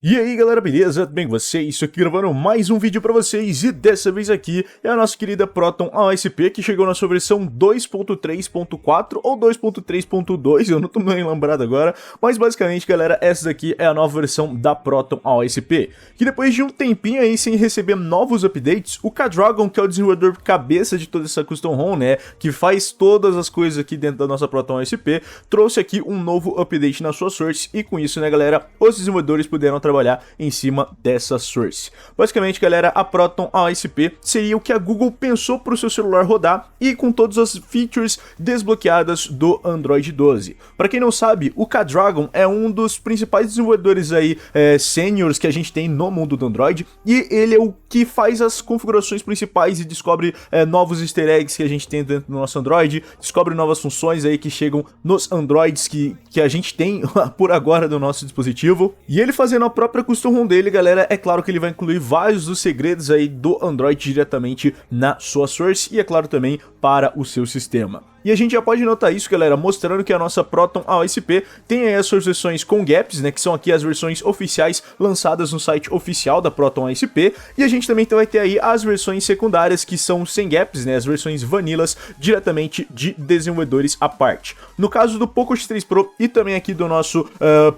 E aí galera, beleza? Tudo bem com vocês? Estou aqui gravando mais um vídeo pra vocês e dessa vez aqui é a nossa querida Proton AOSP que chegou na sua versão 2.3.4 ou 2.3.2, eu não tô bem lembrado agora, mas basicamente galera, essa daqui é a nova versão da Proton AOSP, que depois de um tempinho aí sem receber novos updates, o K-Dragon, que é o desenvolvedor cabeça de toda essa custom ROM, né, que faz todas as coisas aqui dentro da nossa Proton AOSP, trouxe aqui um novo update na sua source e com isso, né galera, os desenvolvedores puderam trabalhar em cima dessa source. Basicamente, galera, a Proton AOSP seria o que a Google pensou para o seu celular rodar e com todas as features desbloqueadas do Android 12. Para quem não sabe, o K-Dragon é um dos principais desenvolvedores aí seniors que a gente tem no mundo do Android e ele é o que faz as configurações principais e descobre novos easter eggs que a gente tem dentro do nosso Android, descobre novas funções aí que chegam nos Androids que a gente tem por agora do nosso dispositivo. E ele fazendo a própria custom ROM dele, galera, é claro que ele vai incluir vários dos segredos aí do Android diretamente na sua source e é claro também para o seu sistema. E a gente já pode notar isso, galera, mostrando que a nossa Proton AOSP tem aí as suas versões com gaps, né, que são aqui as versões oficiais lançadas no site oficial da Proton AOSP, e a gente também vai ter aí as versões secundárias que são sem gaps, né, as versões vanilas diretamente de desenvolvedores à parte. No caso do Poco X3 Pro e também aqui do nosso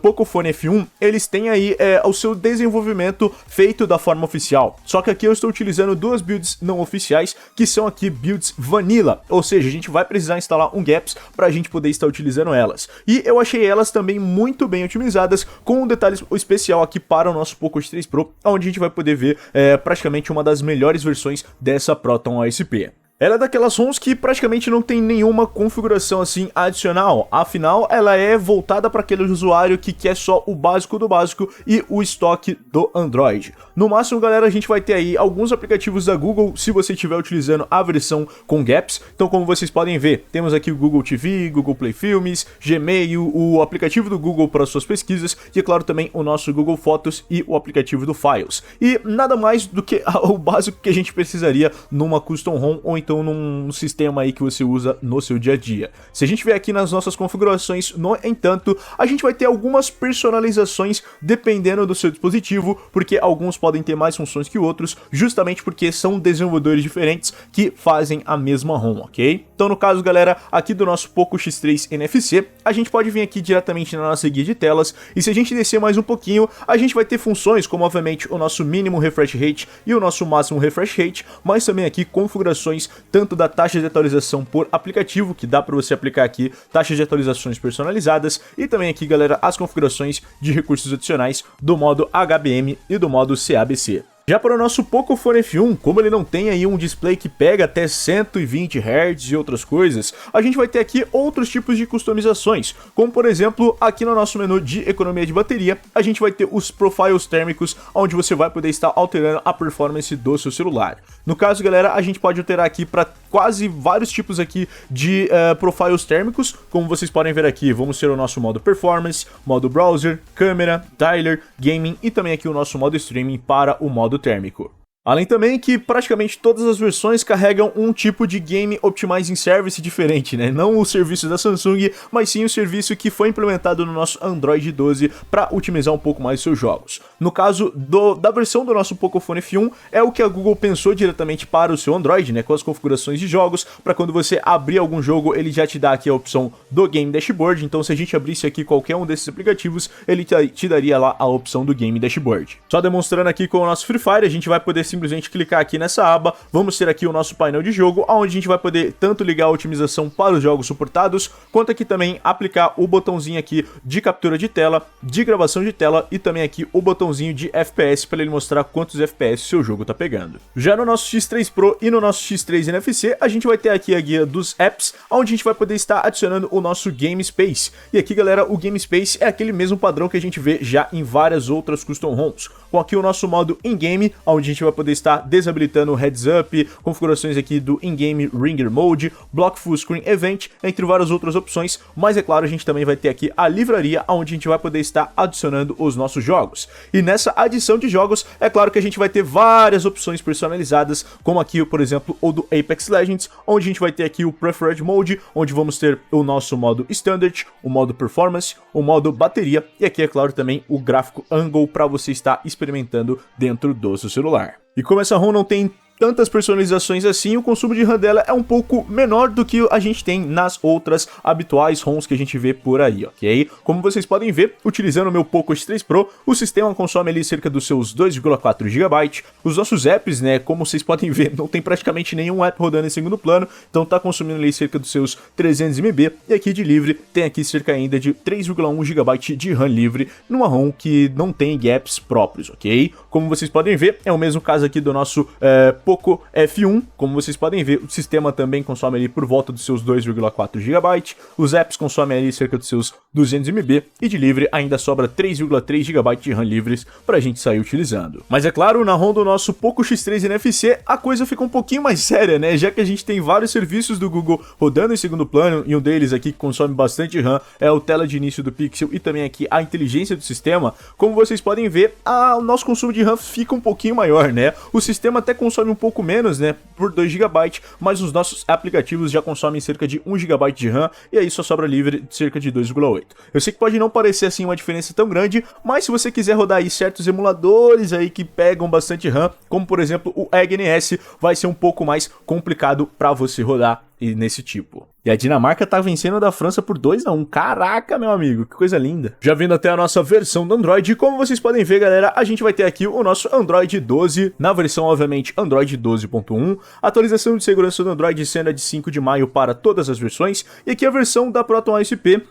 Pocophone F1, eles têm aí o seu desenvolvimento feito da forma oficial, só que aqui eu estou utilizando duas builds não oficiais, que são aqui builds vanilla, ou seja, a gente vai precisar instalar um gaps para a gente poder estar utilizando elas. E eu achei elas também muito bem otimizadas, com um detalhe especial aqui para o nosso Poco X3 Pro, onde a gente vai poder ver praticamente uma das melhores versões dessa Proton AOSP. Ela é daquelas ROMs que praticamente não tem nenhuma configuração assim adicional, afinal ela é voltada para aquele usuário que quer só o básico do básico e o estoque do Android. No máximo, galera, a gente vai ter aí alguns aplicativos da Google se você estiver utilizando a versão com gaps. Então, como vocês podem ver, temos aqui o Google TV, Google Play Filmes, Gmail, o aplicativo do Google para suas pesquisas e, é claro, também o nosso Google Fotos e o aplicativo do Files. E nada mais do que o básico que a gente precisaria numa custom ROM ou então num sistema aí que você usa no seu dia a dia. Se a gente vier aqui nas nossas configurações, no entanto, a gente vai ter algumas personalizações dependendo do seu dispositivo, porque alguns podem ter mais funções que outros, justamente porque são desenvolvedores diferentes que fazem a mesma ROM, ok? Então, no caso, galera, aqui do nosso Poco X3 NFC, a gente pode vir aqui diretamente na nossa guia de telas, e se a gente descer mais um pouquinho, a gente vai ter funções como, obviamente, o nosso mínimo refresh rate e o nosso máximo refresh rate, mas também aqui configurações tanto da taxa de atualização por aplicativo, que dá para você aplicar aqui taxas de atualizações personalizadas, e também aqui, galera, as configurações de recursos adicionais do modo HBM e do modo CABC. Já para o nosso Pocophone F1, como ele não tem aí um display que pega até 120 Hz e outras coisas, a gente vai ter aqui outros tipos de customizações, como por exemplo, aqui no nosso menu de economia de bateria, a gente vai ter os profiles térmicos, onde você vai poder estar alterando a performance do seu celular. No caso, galera, a gente pode alterar aqui para quase vários tipos aqui de profiles térmicos, como vocês podem ver aqui, vamos ter o nosso modo performance, modo browser, câmera, dialer, gaming e também aqui o nosso modo streaming para o modo térmico. Além também que praticamente todas as versões carregam um tipo de Game Optimizing Service diferente, né? Não o serviço da Samsung, mas sim o serviço que foi implementado no nosso Android 12 para otimizar um pouco mais os seus jogos. No caso da versão do nosso Pocophone F1, é o que a Google pensou diretamente para o seu Android, né? Com as configurações de jogos, para quando você abrir algum jogo, ele já te dá aqui a opção do Game Dashboard. Então, se a gente abrisse aqui qualquer um desses aplicativos, ele te daria lá a opção do Game Dashboard. Só demonstrando aqui com o nosso Free Fire, a gente vai poder simplesmente clicar aqui nessa aba, vamos ter aqui o nosso painel de jogo, onde a gente vai poder tanto ligar a otimização para os jogos suportados, quanto aqui também aplicar o botãozinho aqui de captura de tela, de gravação de tela e também aqui o botãozinho de FPS para ele mostrar quantos FPS seu jogo tá pegando. Já no nosso X3 Pro e no nosso X3 NFC, a gente vai ter aqui a guia dos apps, onde a gente vai poder estar adicionando o nosso Game Space. E aqui, galera, o Game Space é aquele mesmo padrão que a gente vê já em várias outras custom ROMs, com aqui o nosso modo in-game, onde a gente vai poder estar desabilitando o Heads Up, configurações aqui do In-Game Ringer Mode, Block Full Screen Event, entre várias outras opções, mas é claro, a gente também vai ter aqui a livraria, onde a gente vai poder estar adicionando os nossos jogos. E E nessa adição de jogos, é claro que a gente vai ter várias opções personalizadas, como aqui, por exemplo, o do Apex Legends, onde a gente vai ter aqui o Preferred Mode, onde vamos ter o nosso modo Standard, o modo Performance, o modo Bateria, e aqui, é claro, também o gráfico Angle para você estar experimentando dentro do seu celular. E como essa ROM não tem tantas personalizações assim, o consumo de RAM dela é um pouco menor do que a gente tem nas outras habituais ROMs que a gente vê por aí, ok? Como vocês podem ver, utilizando o meu Poco X3 Pro, o sistema consome ali cerca dos seus 2,4 GB. Os nossos apps, né, como vocês podem ver, não tem praticamente nenhum app rodando em segundo plano, então tá consumindo ali cerca dos seus 300 MB, e aqui de livre tem aqui cerca ainda de 3,1 GB de RAM livre, numa ROM que não tem apps próprios, ok? Como vocês podem ver, é o mesmo caso aqui do nosso Poco F1, como vocês podem ver, o sistema também consome ali por volta dos seus 2,4 GB, os apps consomem ali cerca dos seus 200 MB, e de livre ainda sobra 3,3 GB de RAM livres pra gente sair utilizando. Mas é claro, na ROM do nosso Poco X3 NFC, a coisa fica um pouquinho mais séria, né, já que a gente tem vários serviços do Google rodando em segundo plano, e um deles aqui que consome bastante RAM é o tela de início do Pixel e também aqui a inteligência do sistema. Como vocês podem ver, o nosso consumo de RAM fica um pouquinho maior, né, o sistema até consome um pouco menos, né, por 2 GB, mas os nossos aplicativos já consomem cerca de 1 GB de RAM, e aí só sobra livre cerca de 2,8. Eu sei que pode não parecer assim uma diferença tão grande, mas se você quiser rodar aí certos emuladores aí que pegam bastante RAM, como por exemplo o EGNS, vai ser um pouco mais complicado para você rodar e nesse tipo. E a Dinamarca tá vencendo da França por 2-1. Caraca, meu amigo, que coisa linda. Já vindo até a nossa versão do Android, como vocês podem ver, galera, a gente vai ter aqui o nosso Android 12, na versão, obviamente, Android 12.1. Atualização de segurança do Android sendo a de 5 de maio para todas as versões. E aqui a versão da Proton ASP,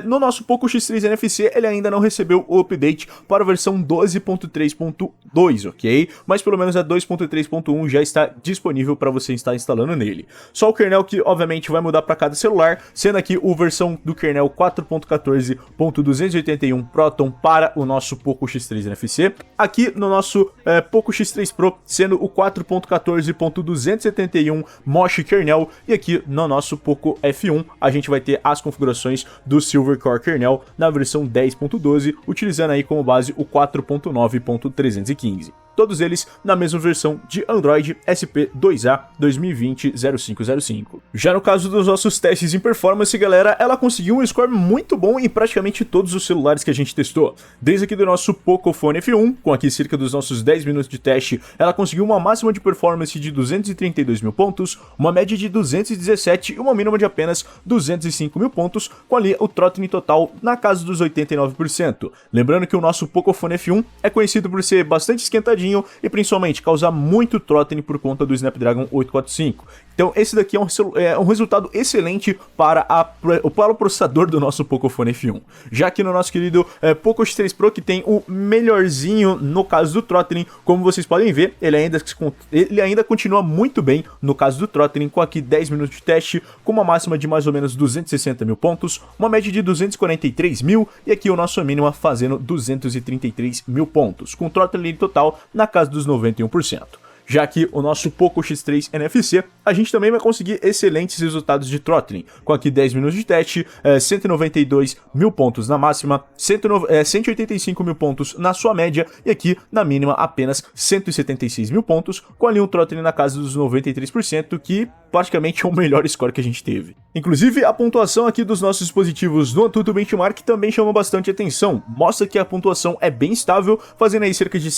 no nosso Poco X3 NFC, ele ainda não recebeu o update para a versão 12.3.2, ok? Mas pelo menos a 2.3.1 já está disponível para você estar instalando nele. Só o kernel que, obviamente, vai mudar para cada celular, sendo aqui a versão do kernel 4.14.281 Proton para o nosso Poco X3 NFC. Aqui no nosso Poco X3 Pro, sendo o 4.14.271 Mosh kernel, e aqui no nosso Poco F1 a gente vai ter as configurações do Silver Core kernel na versão 10.12, utilizando aí como base o 4.9.315. Todos eles na mesma versão de Android SP2A 2020-0505. Já no caso dos nossos testes em performance, galera, ela conseguiu um score muito bom em praticamente todos os celulares que a gente testou. Desde aqui do nosso Pocophone F1, com aqui cerca dos nossos 10 minutos de teste, ela conseguiu uma máxima de performance de 232 mil pontos, uma média de 217 e uma mínima de apenas 205 mil pontos, com ali o throttling total na casa dos 89%. Lembrando que o nosso Pocophone F1 é conhecido por ser bastante esquentadinho e principalmente causar muito throttling por conta do Snapdragon 845. Então esse daqui é um resultado excelente para o processador do nosso Pocophone F1. Já que no nosso querido Poco X3 Pro, que tem o melhorzinho no caso do throttling, como vocês podem ver, ele ainda continua muito bem no caso do throttling, com aqui 10 minutos de teste, com uma máxima de mais ou menos 260 mil pontos, uma média de 243 mil, e aqui o nosso mínima fazendo 233 mil pontos, com throttling total na casa dos 91%. Já que o nosso Poco X3 NFC, a gente também vai conseguir excelentes resultados de throttling, com aqui 10 minutos de teste, 192 mil pontos na máxima, 185 mil pontos na sua média, e aqui na mínima apenas 176 mil pontos, com ali um throttling na casa dos 93%, que praticamente é o melhor score que a gente teve. Inclusive, a pontuação aqui dos nossos dispositivos no Antutu Benchmark também chama bastante atenção. Mostra que a pontuação é bem estável, fazendo aí cerca de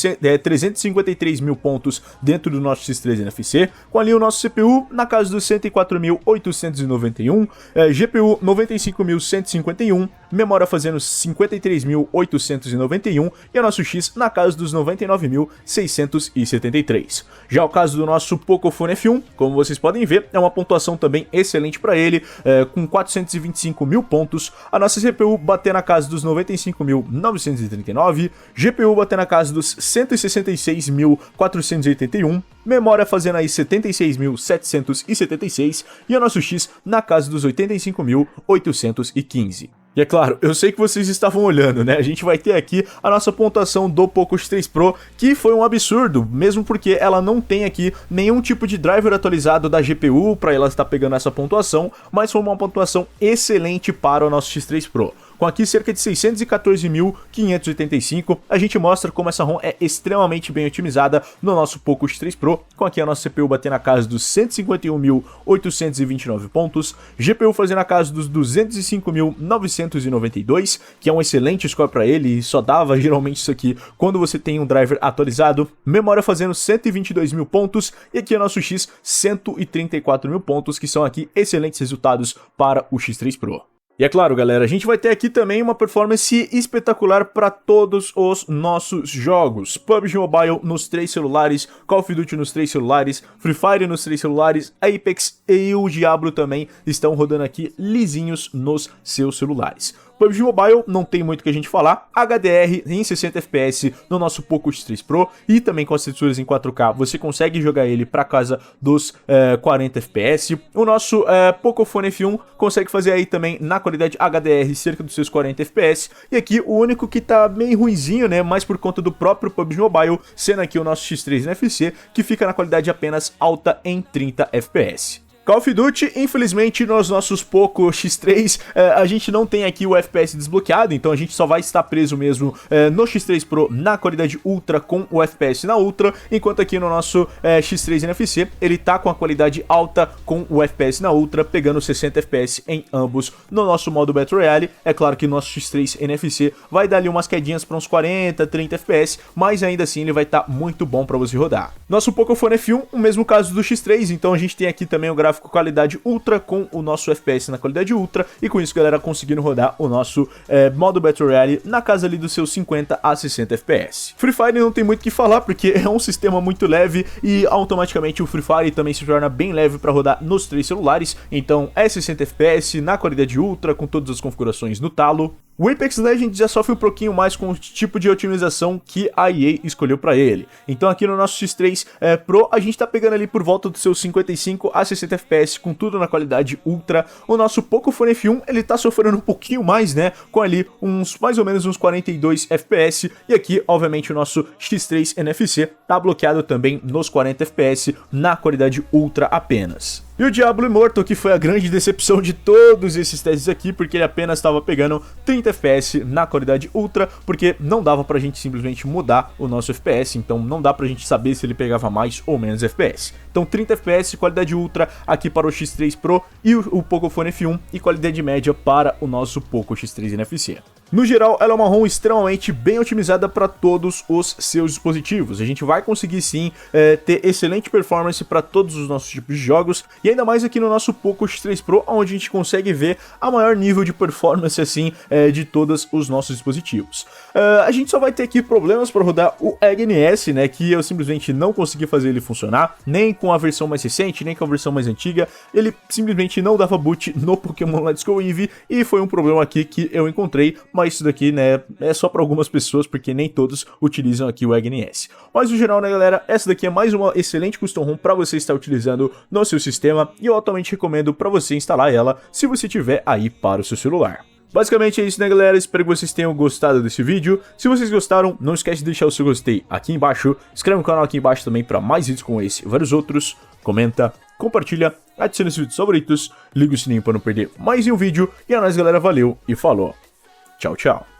353 mil pontos dentro do nosso X3 NFC, com ali o nosso CPU na casa dos 104.891, GPU 95.151, memória fazendo 53.891 e o nosso X na casa dos 99.673. Já o caso do nosso Pocophone F1, como vocês podem ver, é uma pontuação também excelente para ele, com 425 mil pontos, a nossa CPU bater na casa dos 95.939, GPU bater na casa dos 166.481, memória fazendo aí 76.776 e o nosso X na casa dos 85.815. E é claro, eu sei que vocês estavam olhando, né? A gente vai ter aqui a nossa pontuação do Poco X3 Pro, que foi um absurdo, mesmo porque ela não tem aqui nenhum tipo de driver atualizado da GPU para ela estar pegando essa pontuação, mas foi uma pontuação excelente para o nosso X3 Pro. com aqui cerca de 614.585, a gente mostra como essa ROM é extremamente bem otimizada no nosso Poco X3 Pro, com aqui a nossa CPU batendo na casa dos 151.829 pontos, GPU fazendo a casa dos 205.992, que é um excelente score para ele, e só dava geralmente isso aqui quando você tem um driver atualizado, memória fazendo 122 mil pontos, e aqui é o nosso X 134 mil pontos, que são aqui excelentes resultados para o X3 Pro. E é claro, galera, a gente vai ter aqui também uma performance espetacular para todos os nossos jogos. PUBG Mobile nos 3 celulares, Call of Duty nos 3 celulares, Free Fire nos 3 celulares, Apex e o Diablo também estão rodando aqui lisinhos nos seus celulares. PUBG Mobile não tem muito o que a gente falar, HDR em 60 FPS no nosso Poco X3 Pro e também com as texturas em 4K você consegue jogar ele para casa dos 40 FPS. O nosso Pocophone F1 consegue fazer aí também na qualidade HDR cerca dos seus 40 FPS. E aqui o único que tá meio ruinzinho, né, mais por conta do próprio PUBG Mobile, sendo aqui o nosso X3 NFC, que fica na qualidade apenas alta em 30 FPS. Call of Duty, infelizmente, nos nossos Poco X3, a gente não tem aqui o FPS desbloqueado, então a gente só vai estar preso mesmo no X3 Pro na qualidade Ultra com o FPS na Ultra, enquanto aqui no nosso X3 NFC, ele tá com a qualidade alta com o FPS na Ultra, pegando 60 FPS em ambos no nosso modo Battle Royale. É claro que o nosso X3 NFC vai dar ali umas quedinhas para uns 40, 30 FPS, mas ainda assim ele vai estar muito bom para você rodar. Nosso Pocophone F1, o mesmo caso do X3, então a gente tem aqui também o gráfico qualidade Ultra com o nosso FPS na qualidade Ultra, e com isso, galera, conseguindo rodar o nosso modo Battle Royale na casa ali dos seus 50 a 60 FPS. Free Fire não tem muito o que falar, porque é um sistema muito leve e automaticamente o Free Fire também se torna bem leve para rodar nos 3 celulares, então é 60 FPS na qualidade Ultra com todas as configurações no talo. O Apex Legends já sofre um pouquinho mais com o tipo de otimização que a EA escolheu para ele. Então aqui no nosso X3 Pro a gente tá pegando ali por volta dos seus 55 a 60 FPS com tudo na qualidade Ultra. O nosso Pocophone F1 ele tá sofrendo um pouquinho mais, né, com ali mais ou menos uns 42 FPS. E aqui obviamente o nosso X3 NFC tá bloqueado também nos 40 FPS na qualidade Ultra apenas. E o Diablo Immortal, que foi a grande decepção de todos esses testes aqui, porque ele apenas estava pegando 30 FPS na qualidade Ultra, porque não dava pra gente simplesmente mudar o nosso FPS, então não dá pra gente saber se ele pegava mais ou menos FPS. Então 30 FPS, qualidade Ultra aqui para o X3 Pro e o Pocophone F1, e qualidade média para o nosso Poco X3 NFC. No geral, ela é uma ROM extremamente bem otimizada para todos os seus dispositivos. A gente vai conseguir sim ter excelente performance para todos os nossos tipos de jogos, e ainda mais aqui no nosso Poco X3 Pro, onde a gente consegue ver a maior nível de performance assim de todos os nossos dispositivos. A gente só vai ter aqui problemas para rodar o EGNS, né, que eu simplesmente não consegui fazer ele funcionar, nem com a versão mais recente, nem com a versão mais antiga. Ele simplesmente não dava boot no Pokémon Let's Go Eevee, e foi um problema aqui que eu encontrei, mas isso daqui, né, é só para algumas pessoas, porque nem todos utilizam aqui o EGNS. Mas no geral, né, galera, essa daqui é mais uma excelente custom ROM para você estar utilizando no seu sistema, e eu altamente recomendo para você instalar ela se você tiver aí para o seu celular. Basicamente é isso, né, galera? Espero que vocês tenham gostado desse vídeo. Se vocês gostaram, não esquece de deixar o seu gostei aqui embaixo. Inscreve no canal aqui embaixo também para mais vídeos como esse e vários outros. Comenta, compartilha, adicione os vídeos favoritos, liga o sininho para não perder mais nenhum vídeo. E é nóis, galera. Valeu e falou. Tchau, tchau.